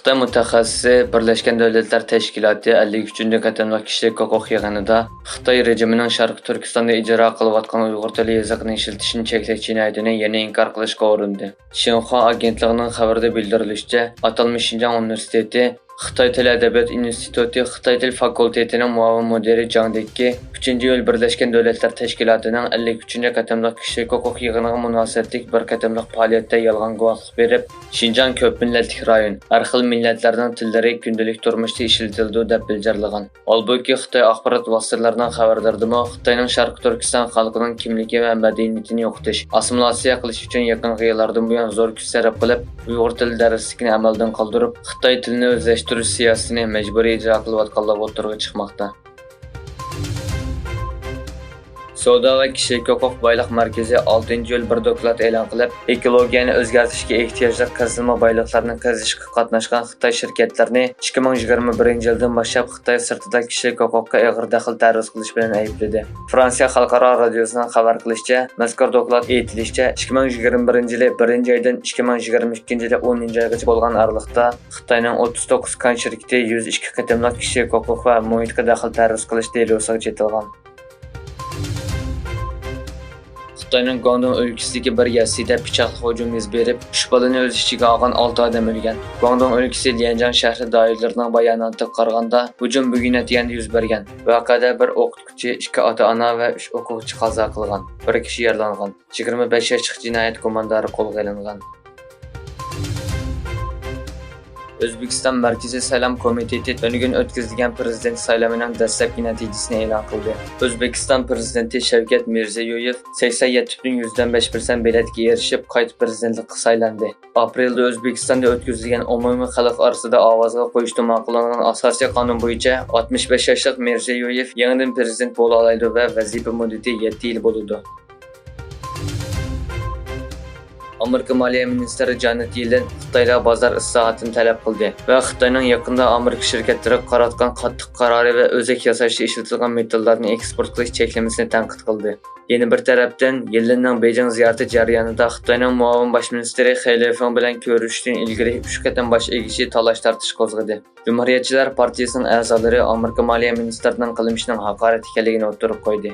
Xitoy mutaxassisi Birleşken Devletler Teşkilatı 53. qatimliq kishilik huquq yig'inida Xitoy rejimining Sharq Turkistonda ijro qilayotgan Uyg'ur tili yoziqini ishlatishni cheklash jinoyatini yana inkor qilishga urindi. Xinhua agentligining xabarida bildirilishicha, atalmish Xinjiang Universiteti Xitoy Til Adabiyot Instituti Xitoy Til Fakultetining muavin mudiri Zhang Deki 3-yil Birleşken Devletler Teşkilatı'nın 53. qatimliq kishilik huquq yig'iniga munosabatlik bir qatimliq faoliyatda yolg'on guvohlik berib, Xinjiang ko'p millatlik rayon, har xil millatlarning tillari kundalik turmushda ishlatildi deb bildirgan. Holbuki Xitoy axborot vositalarining xabarlaridami Xitoyning Sharq Turkiston xalqining kimligi va madaniyatini yo'qotish, assimilyatsiya qilish uchun yaqin yillardan buyon zo'r kuch sarf qilib, Uyg'ur tili darsligini amaldan qoldirib, Xitoy tilini o'zlashtirish siyosatini majburiy ijro qilayotganlar o'tirg'i chiqmoqda. Savdo va kishilik huquq boylik markazi 6-yil bir doklad e'lon qilib, ekologiyani o'zgartirishga ehtiyojli qazilma boyliqlarni qazishga qatnashgan Xitoy shirkatlarini 2021-yildan boshlab Xitoy sirtida kishilik huquqqa og'ir daxl targ'iz qilish bilan aybladi. Fransiya xalqaro radiosining xabar qilishicha, mazkur doklad aytilishicha 2021-yil 1-oydan 2022-yil 10-oygacha bo'lgan aralıqda Xitoyning 39 kon shirkati 102 qatimliq kishilik huquq va muhitga daxl targ'iz qilish delosiga jetilgan. Xitoyning Guangdong o'lkasidagi bir yassida pichoqli hujum yuz berib, 3 bolani o'z ichiga olgan 6 odam o'lgan. Guangdong o'lkasi Lianjiang shahri doiralarining bayonotiga qaraganda, hujum bugun atganda yuz bergan. Voqeada bir o'qituvchi, 2 ota-ona va 3 o'quvchi qazo qilgan. Bir kishi yaralangan. 25 yoshli jinoyat komandori qo'lga olingan. O'zbekiston Markaziy saylov komiteti bugun o'tkazilgan prezident saylovining dastlabki natijasini e'lon qildi. O'zbekiston prezidenti Shavkat Mirziyoyev 87.5% biletga erishib, qayta prezidentlikka saylandi. Aprelda O'zbekistonda o'tkazilgan umumiy xalq orasida ovozga qo'yishda ma'qullangan asosiy qonun bo'yicha 65 yoshli Mirziyoyev yangidan prezident bo'la oladi va vazifa muddati 7 yil bo'ladi. Amerika Moliya ministri Janet Yellen Xitoyda bozor islohotini talab qildi va Xitoyning yaqinda Amerika shirkatlari qaratgan qattiq qarori va o'zak yasashda ishlatilgan metallarni eksport qilish cheklamasini tanqid qildi. Yana bir tarafdan Yellenning Beijing ziyorati jarayonida Xitoyning muavin bosh ministri He Lifeng bilan ko'rishishdan ilgari 3 qatam bosh egishi talash-tartish qo'zg'adi. Cumhuriyetchilar partiyasining a'zolari Amerika Moliya ministrining qilmishining haqorat ekanligini o'tirib qo'ydi.